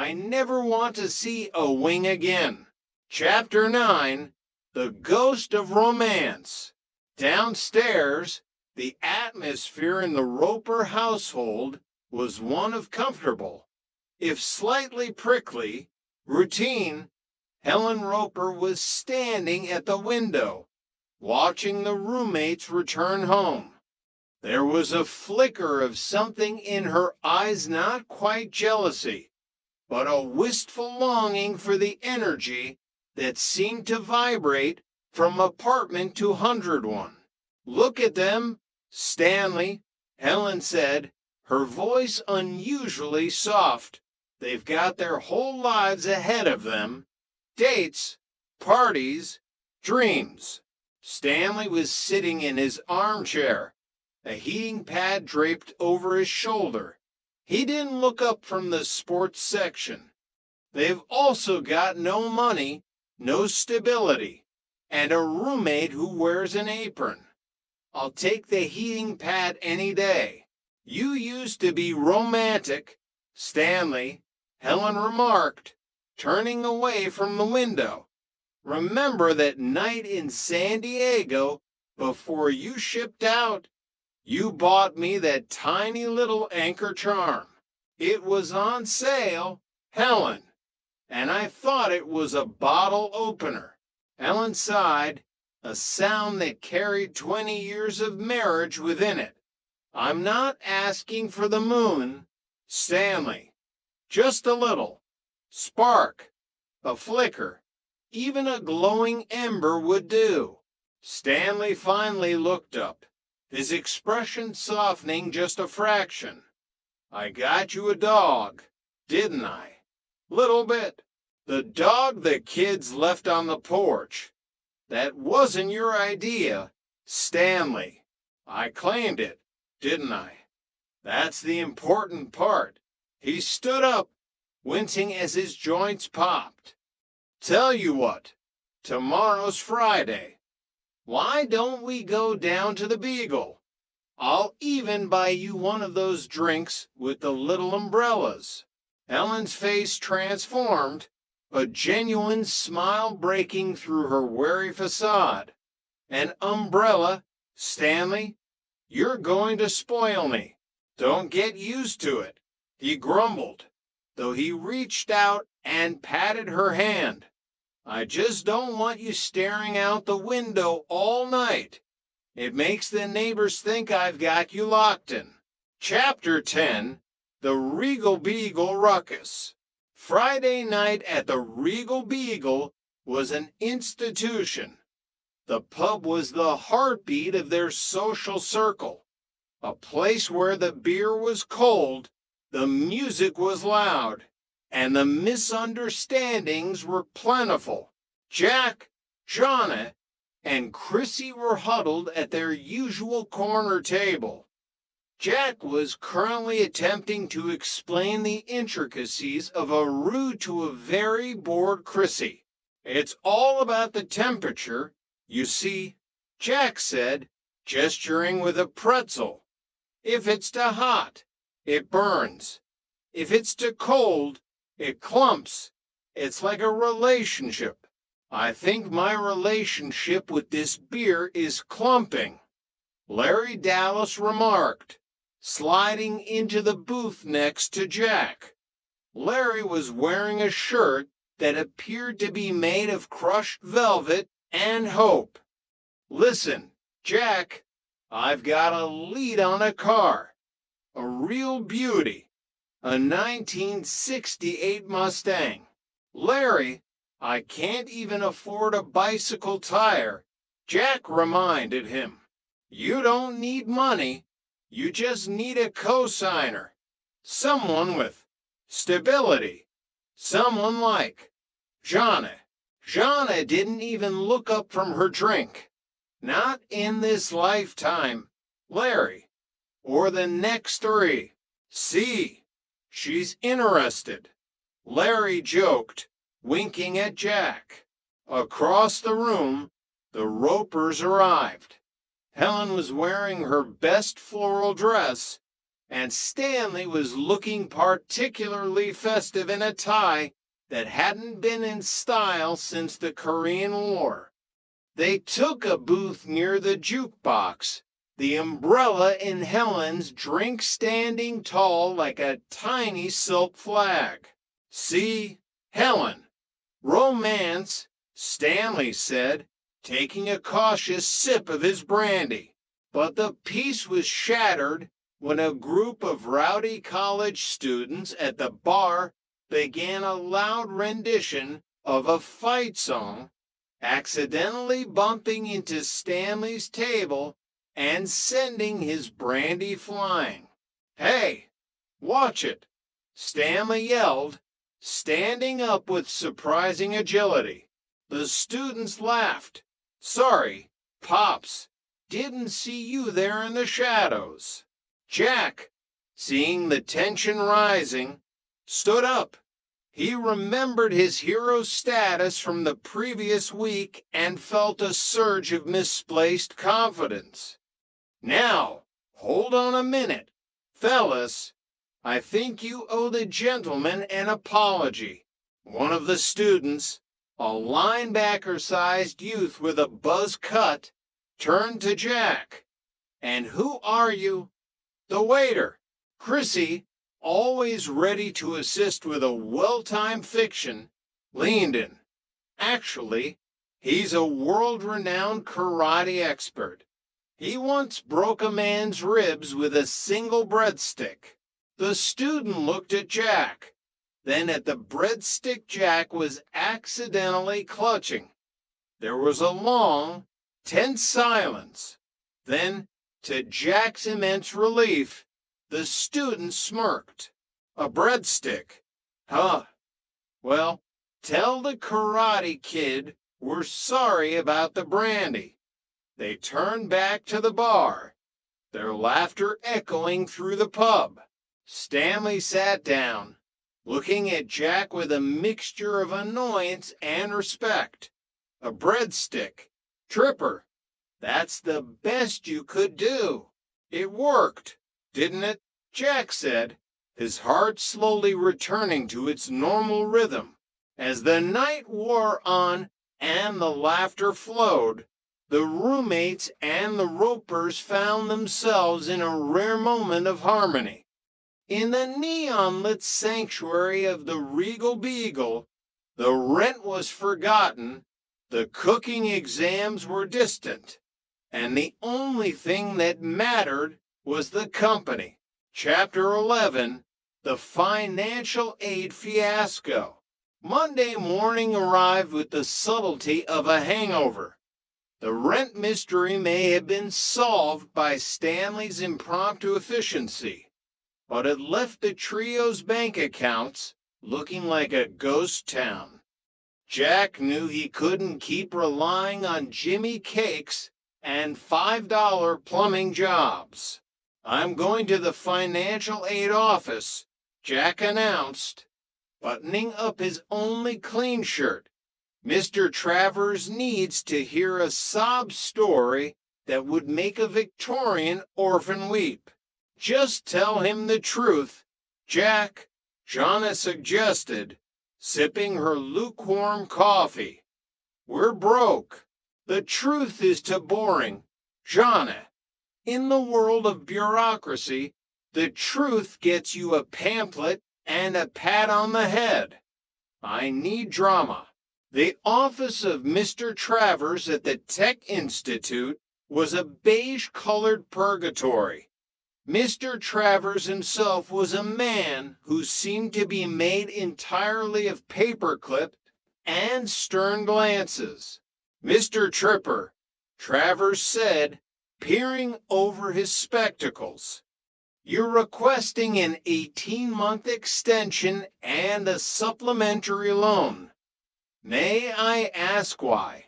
I never want to see a wing again. Chapter 9, The Ghost of Romance. Downstairs, the atmosphere in the Roper household was one of comfortable, if slightly prickly, routine. Helen Roper was standing at the window, watching the roommates return home. There was a flicker of something in her eyes, not quite jealousy, but a wistful longing for the energy that seemed to vibrate from apartment 201. "Look at them, Stanley," Helen said, her voice unusually soft. "They've got their whole lives ahead of them. Dates, parties, dreams." Stanley was sitting in his armchair, a heating pad draped over his shoulder. He didn't look up from the sports section. "They've also got no money, no stability, and a roommate who wears an apron. I'll take the heating pad any day." "You used to be romantic, Stanley," Helen remarked, turning away from the window. "Remember that night in San Diego before you shipped out? You bought me that tiny little Anchor charm. It was on sale, Helen, and I thought it was a bottle opener." Helen sighed, a sound that carried 20 years of marriage within it. "I'm not asking for the moon, Stanley. Just a little. Spark, a flicker, even a glowing ember would do." Stanley finally looked up, his expression softening just a fraction. "I got you a dog, didn't I?" "Little bit. The dog the kids left on the porch. That wasn't your idea, Stanley. I claimed it, didn't I? That's the important part." He stood up, wincing as his joints popped. "Tell you what, tomorrow's Friday. Why don't we go down to the Beagle? I'll even buy you one of those drinks with the little umbrellas." Helen's face transformed, a genuine smile breaking through her wary facade. "An umbrella, Stanley? You're going to spoil me. Don't get used to it," he grumbled, though he reached out and patted her hand. "I just don't want you staring out the window all night. It makes the neighbors think I've got you locked in." Chapter 10, The Regal Beagle Ruckus. Friday night at the Regal Beagle was an institution. The pub was the heartbeat of their social circle, a place where the beer was cold, the music was loud, and the misunderstandings were plentiful. Jack, Johnny, and Chrissy were huddled at their usual corner table. Jack was currently attempting to explain the intricacies of a roux to a very bored Chrissy. "It's all about the temperature, you see," Jack said, gesturing with a pretzel. "If it's too hot, it burns. If it's too cold, it clumps. It's like a relationship. I think my relationship with this beer is clumping," Larry Dallas remarked, sliding into the booth next to Jack. Larry was wearing a shirt that appeared to be made of crushed velvet and hope. "Listen, Jack, I've got a lead on a car. A real beauty. A 1968 Mustang. Larry, I can't even afford a bicycle tire," Jack reminded him. "You don't need money. You just need a cosigner. Someone with stability. Someone like Johnny." Johnny didn't even look up from her drink. "Not in this lifetime, Larry. Or the next 3. See, she's interested," Larry joked, winking at Jack. Across the room, the Ropers arrived. Helen was wearing her best floral dress, and Stanley was looking particularly festive in a tie that hadn't been in style since the Korean War. They took a booth near the jukebox, the umbrella in Helen's drink standing tall like a tiny silk flag. "See, Helen, romance," Stanley said, taking a cautious sip of his brandy. But the peace was shattered when a group of rowdy college students at the bar began a loud rendition of a fight song, accidentally bumping into Stanley's table and sending his brandy flying. "Hey, watch it," Stanley yelled, standing up with surprising agility. The students laughed. "Sorry, Pops, didn't see you there in the shadows." Jack, seeing the tension rising, stood up. He remembered his hero's status from the previous week and felt a surge of misplaced confidence. "Now, hold on a minute, fellas. I think you owe the gentleman an apology." One of the students, a linebacker-sized youth with a buzz cut, turned to Jack. "And who are you?" "The waiter, Chrissy," always ready to assist with a well-timed fiction, leaned in. "Actually, he's a world-renowned karate expert. He once broke a man's ribs with a single breadstick." The student looked at Jack, then at the breadstick Jack was accidentally clutching. There was a long, tense silence. Then, to Jack's immense relief, the student smirked. "A breadstick? Huh. Well, tell the Karate Kid we're sorry about the brandy." They turned back to the bar, their laughter echoing through the pub. Stanley sat down, looking at Jack with a mixture of annoyance and respect. "A breadstick, Tripper. That's the best you could do. It worked, didn't it?" Jack said, his heart slowly returning to its normal rhythm. As the night wore on and the laughter flowed, the roommates and the Ropers found themselves in a rare moment of harmony. In the neon-lit sanctuary of the Regal Beagle, the rent was forgotten, the cooking exams were distant, and the only thing that mattered was the company. Chapter 11, The Financial Aid Fiasco. Monday morning arrived with the subtlety of a hangover. The rent mystery may have been solved by Stanley's impromptu efficiency, but it left the trio's bank accounts looking like a ghost town. Jack knew he couldn't keep relying on Jimmy Cakes and $5 plumbing jobs. "I'm going to the financial aid office," Jack announced, buttoning up his only clean shirt. "Mr. Travers needs to hear a sob story that would make a Victorian orphan weep." "Just tell him the truth, Jack," Jonna suggested, sipping her lukewarm coffee. "We're broke. The truth is too boring, Jonna. In the world of bureaucracy, the truth gets you a pamphlet and a pat on the head. I need drama." The office of Mr. Travers at the Tech Institute was a beige-colored purgatory. Mr. Travers himself was a man who seemed to be made entirely of paperclip and stern glances. "Mr. Tripper," Travers said, peering over his spectacles, "you're requesting an 18-month extension and a supplementary loan. May I ask why?"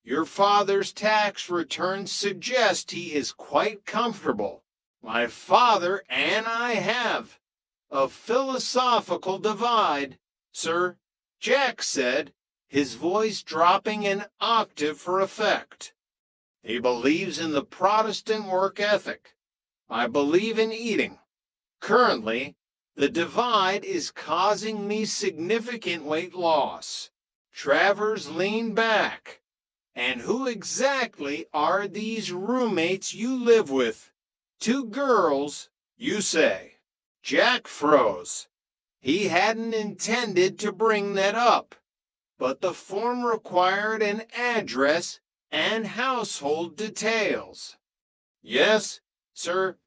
"Your father's tax returns suggest he is quite comfortable. My father and I have a philosophical divide, sir," Jack said, his voice dropping an octave for effect. "He believes in the Protestant work ethic. I believe in eating. Currently, the divide is causing me significant weight loss. Travers leaned back. And who exactly are these roommates you live with? 2 girls, you say. Jack froze. He hadn't intended to bring that up, but the form required an address and household details. Yes, sir,